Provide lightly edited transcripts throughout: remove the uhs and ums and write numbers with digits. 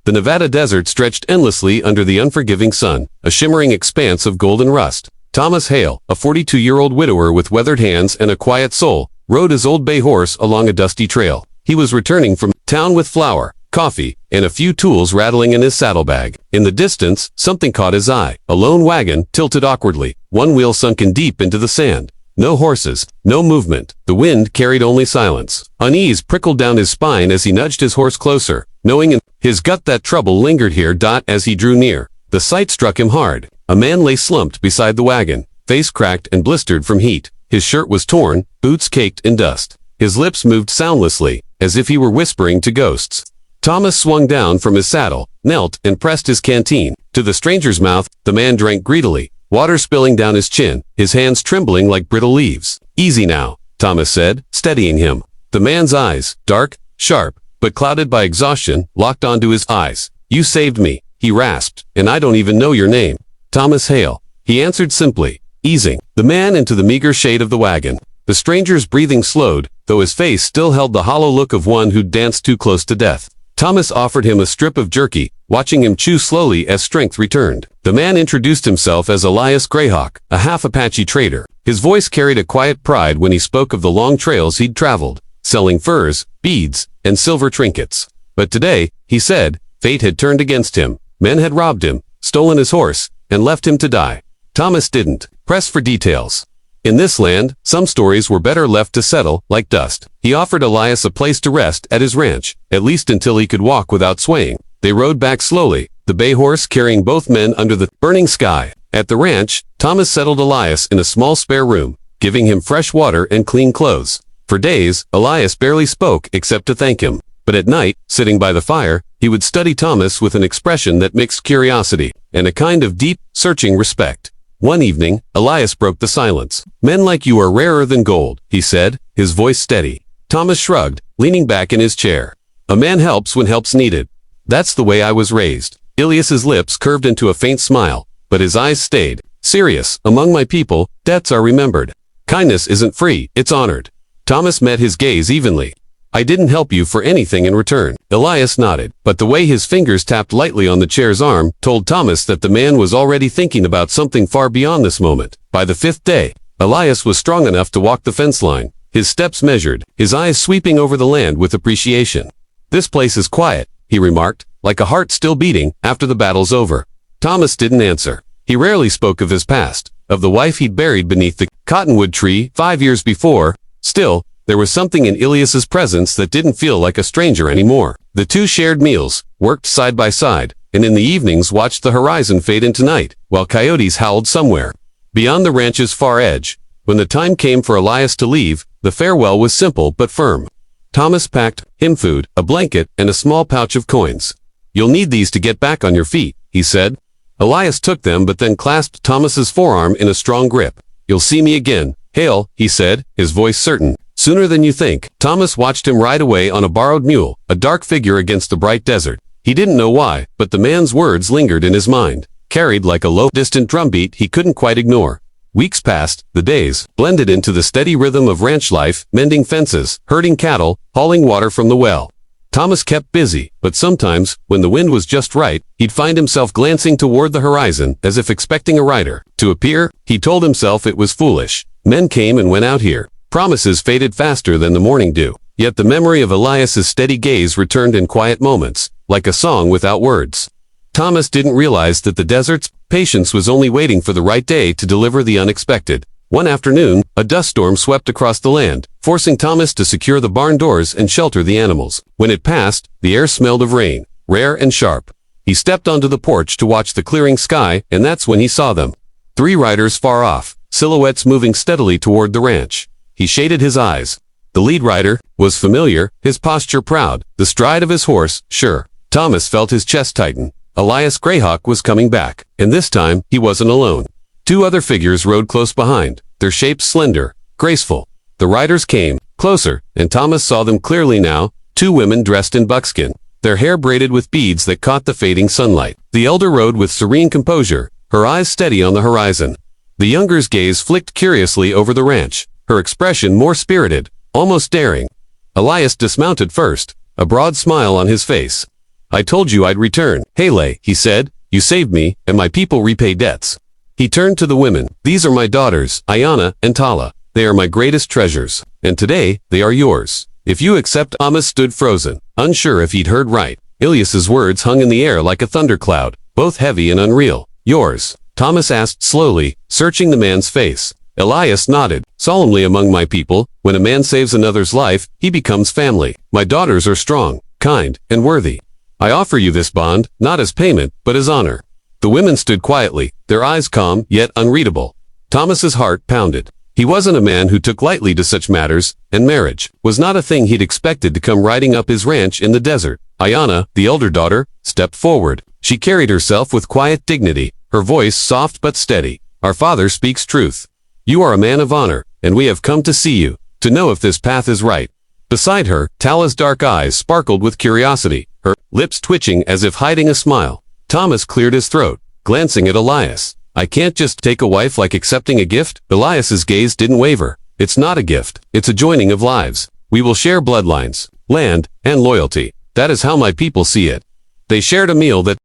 The Nevada desert stretched endlessly under the unforgiving sun, a shimmering expanse of golden rust. Thomas Hale, a 42-year-old widower with weathered hands and a quiet soul, rode his old bay horse along a dusty trail. He was returning from town with flour, coffee, and a few tools rattling in his saddlebag. In the distance, something caught his eye. A lone wagon tilted awkwardly, one wheel sunken deep into the sand. No horses, no movement. The wind carried only silence. Unease prickled down his spine as he nudged his horse closer, knowing in his gut that trouble lingered here. As he drew near, the sight struck him hard. A man lay slumped beside the wagon, face cracked and blistered from heat. His shirt was torn, boots caked in dust. His lips moved soundlessly, as if he were whispering to ghosts. Thomas swung down from his saddle, knelt, and pressed his canteen to the stranger's mouth. The man drank greedily, water spilling down his chin, his hands trembling like brittle leaves. "Easy now," Thomas said, steadying him. The man's eyes, dark, sharp, but clouded by exhaustion, locked onto his eyes. "You saved me," he rasped, "and I don't even know your name." "Thomas Hale," he answered simply, easing the man into the meager shade of the wagon. The stranger's breathing slowed, though his face still held the hollow look of one who'd danced too close to death. Thomas offered him a strip of jerky, watching him chew slowly as strength returned. The man introduced himself as Elias Greyhawk, a half-Apache trader. His voice carried a quiet pride when he spoke of the long trails he'd traveled, selling furs, beads, and silver trinkets. But today, he said, fate had turned against him. Men had robbed him, stolen his horse, and left him to die. Thomas didn't press for details. In this land, some stories were better left to settle, like dust. He offered Elias a place to rest at his ranch, at least until he could walk without swaying. They rode back slowly, the bay horse carrying both men under the burning sky. At the ranch, Thomas settled Elias in a small spare room, giving him fresh water and clean clothes. For days, Elias barely spoke except to thank him. But at night, sitting by the fire, he would study Thomas with an expression that mixed curiosity and a kind of deep, searching respect. One evening, Elias broke the silence. "Men like you are rarer than gold," he said, his voice steady. Thomas shrugged, leaning back in his chair. "A man helps when help's needed. That's the way I was raised." Elias's lips curved into a faint smile, but his eyes stayed serious. "Among my people, debts are remembered. Kindness isn't free, it's honored." Thomas met his gaze evenly. "I didn't help you for anything in return." Elias nodded, but the way his fingers tapped lightly on the chair's arm told Thomas that the man was already thinking about something far beyond this moment. By the fifth day, Elias was strong enough to walk the fence line, his steps measured, his eyes sweeping over the land with appreciation. "This place is quiet," he remarked, like a heart still beating after the battle's over. Thomas didn't answer. He rarely spoke of his past, of the wife he'd buried beneath the cottonwood tree 5 years before. Still, there was something in Elias's presence that didn't feel like a stranger anymore. The two shared meals, worked side by side, and in the evenings watched the horizon fade into night, while coyotes howled somewhere beyond the ranch's far edge. When the time came for Elias to leave, the farewell was simple but firm. Thomas packed him food, a blanket, and a small pouch of coins. "You'll need these to get back on your feet," he said. Elias took them but then clasped Thomas's forearm in a strong grip. "You'll see me again, Hale," he said, his voice certain. "Sooner than you think." Thomas watched him ride away on a borrowed mule, a dark figure against the bright desert. He didn't know why, but the man's words lingered in his mind, carried like a low, distant drumbeat he couldn't quite ignore. Weeks passed, the days blended into the steady rhythm of ranch life, mending fences, herding cattle, hauling water from the well. Thomas kept busy, but sometimes, when the wind was just right, he'd find himself glancing toward the horizon, as if expecting a rider to appear. He told himself it was foolish. Men came and went out here. Promises faded faster than the morning dew. Yet the memory of Elias's steady gaze returned in quiet moments, like a song without words. Thomas didn't realize that the desert's patience was only waiting for the right day to deliver the unexpected. One afternoon, a dust storm swept across the land, forcing Thomas to secure the barn doors and shelter the animals. When it passed, the air smelled of rain, rare and sharp. He stepped onto the porch to watch the clearing sky, and that's when he saw them. 3 riders far off, silhouettes moving steadily toward the ranch. He shaded his eyes. The lead rider was familiar, his posture proud, the stride of his horse sure. Thomas felt his chest tighten. Elias Greyhawk was coming back, and this time, he wasn't alone. 2 other figures rode close behind, their shapes slender, graceful. The riders came closer, and Thomas saw them clearly now, 2 women dressed in buckskin, their hair braided with beads that caught the fading sunlight. The elder rode with serene composure, her eyes steady on the horizon. The younger's gaze flicked curiously over the ranch, her expression more spirited, almost daring. Elias dismounted first, a broad smile on his face. I told you I'd return. Hele, he said, you saved me, and my people repay debts. He turned to the women. These are my daughters, Ayana and Tala. They are my greatest treasures, and today, they are yours. If you accept. Thomas stood frozen, unsure if he'd heard right. Ilias's words hung in the air like a thundercloud, both heavy and unreal. Yours? Thomas asked slowly, searching the man's face. Elias nodded. Solemnly, among my people, when a man saves another's life, he becomes family. My daughters are strong, kind, and worthy. I offer you this bond, not as payment, but as honor. The women stood quietly, their eyes calm, yet unreadable. Thomas's heart pounded. He wasn't a man who took lightly to such matters, and marriage was not a thing he'd expected to come riding up his ranch in the desert. Ayana, the elder daughter, stepped forward. She carried herself with quiet dignity, her voice soft but steady. Our father speaks truth. You are a man of honor, and we have come to see you, to know if this path is right. Beside her, Tala's dark eyes sparkled with curiosity, her lips twitching as if hiding a smile. Thomas cleared his throat, glancing at Elias. I can't just take a wife like accepting a gift. Elias's gaze didn't waver. It's not a gift. It's a joining of lives. We will share bloodlines, land, and loyalty. That is how my people see it. They shared a meal that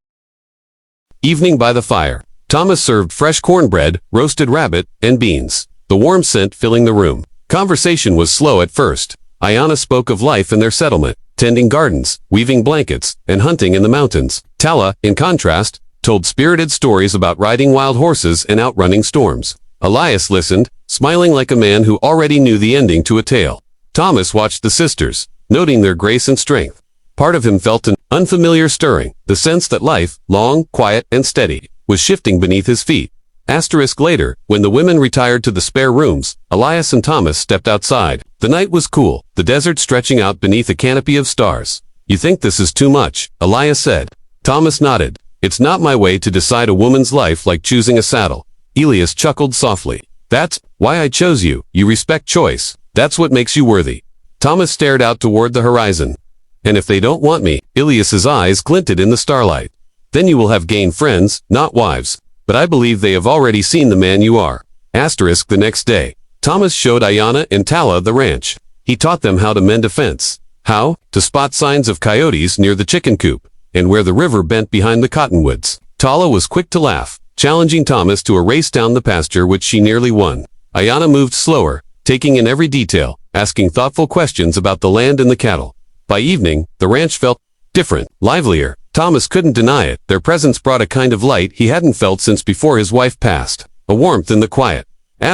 evening by the fire. Thomas served fresh cornbread, roasted rabbit, and beans, the warm scent filling the room. Conversation was slow at first. Ayana spoke of life in their settlement, tending gardens, weaving blankets, and hunting in the mountains. Tala, in contrast, told spirited stories about riding wild horses and outrunning storms. Elias listened, smiling like a man who already knew the ending to a tale. Thomas watched the sisters, noting their grace and strength. Part of him felt an unfamiliar stirring, the sense that life, long, quiet, and steady, was shifting beneath his feet. Later, when the women retired to the spare rooms, Elias and Thomas stepped outside. The night was cool, the desert stretching out beneath a canopy of stars. You think this is too much, Elias said. Thomas nodded. It's not my way to decide a woman's life like choosing a saddle. Elias chuckled softly. That's why I chose you. You respect choice. That's what makes you worthy. Thomas stared out toward the horizon. And if they don't want me, Elias's eyes glinted in the starlight. Then you will have gained friends, not wives. But I believe they have already seen the man you are. The next day, Thomas showed Ayana and Tala the ranch. He taught them how to mend a fence, how to spot signs of coyotes near the chicken coop, and where the river bent behind the cottonwoods. Tala was quick to laugh, challenging Thomas to a race down the pasture which she nearly won. Ayana moved slower, taking in every detail, asking thoughtful questions about the land and the cattle. By evening, the ranch felt different, livelier. Thomas couldn't deny it. Their presence brought a kind of light he hadn't felt since before his wife passed. A warmth in the quiet. On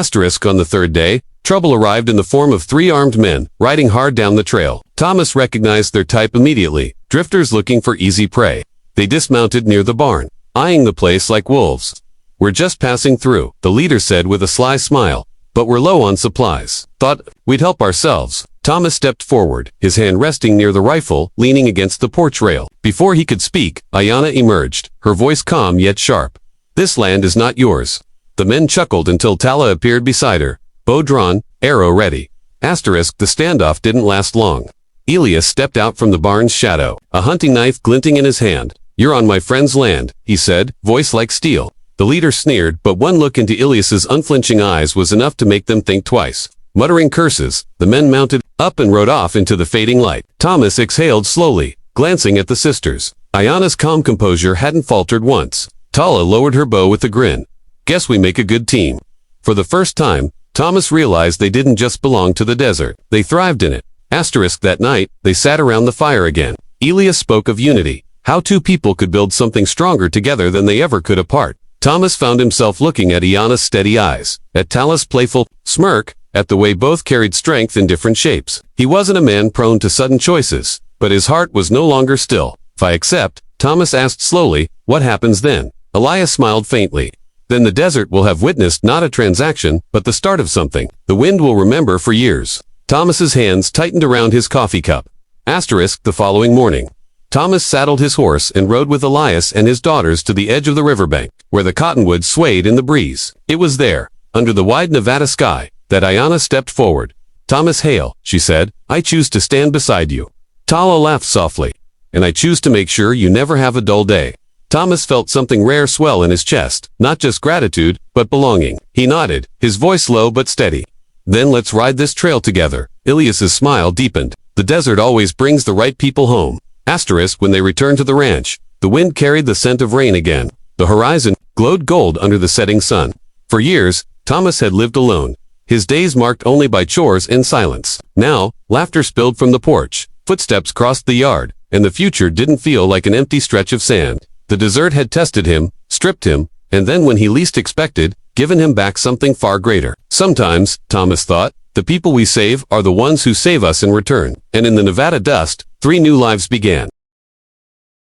the third day, trouble arrived in the form of 3 armed men, riding hard down the trail. Thomas recognized their type immediately. Drifters looking for easy prey. They dismounted near the barn, eyeing the place like wolves. We're just passing through, the leader said with a sly smile. But we're low on supplies. Thought we'd help ourselves. Thomas stepped forward, his hand resting near the rifle, leaning against the porch rail. Before he could speak, Ayana emerged, her voice calm yet sharp. This land is not yours. The men chuckled until Tala appeared beside her, bow drawn, arrow ready. The standoff didn't last long. Elias stepped out from the barn's shadow, a hunting knife glinting in his hand. You're on my friend's land, he said, voice like steel. The leader sneered, but one look into Elias's unflinching eyes was enough to make them think twice. Muttering curses, the men mounted up and rode off into the fading light. Thomas exhaled slowly, glancing at the sisters. Ayana's calm composure hadn't faltered once. Tala lowered her bow with a grin. Guess we make a good team. For the first time, Thomas realized they didn't just belong to the desert. They thrived in it. That night, they sat around the fire again. Elias spoke of unity, how 2 people could build something stronger together than they ever could apart. Thomas found himself looking at Ayana's steady eyes, at Tala's playful smirk, at the way both carried strength in different shapes. He wasn't a man prone to sudden choices, but his heart was no longer still. If I accept, Thomas asked slowly, what happens then? Elias smiled faintly. Then the desert will have witnessed not a transaction, but the start of something. The wind will remember for years. Thomas's hands tightened around his coffee cup. The following morning, Thomas saddled his horse and rode with Elias and his daughters to the edge of the riverbank, where the cottonwoods swayed in the breeze. It was there, under the wide Nevada sky, that Ayana stepped forward. Thomas Hale, she said, I choose to stand beside you. Tala laughed softly. And I choose to make sure you never have a dull day. Thomas felt something rare swell in his chest, not just gratitude, but belonging. He nodded, his voice low but steady. Then let's ride this trail together. Elias's smile deepened. The desert always brings the right people home. Asterisk when they returned to the ranch. The wind carried the scent of rain again. The horizon glowed gold under the setting sun. For years, Thomas had lived alone, his days marked only by chores and silence. Now, laughter spilled from the porch, footsteps crossed the yard, and the future didn't feel like an empty stretch of sand. The desert had tested him, stripped him, and then when he least expected, given him back something far greater. Sometimes, Thomas thought, the people we save are the ones who save us in return. And in the Nevada dust, 3 new lives began.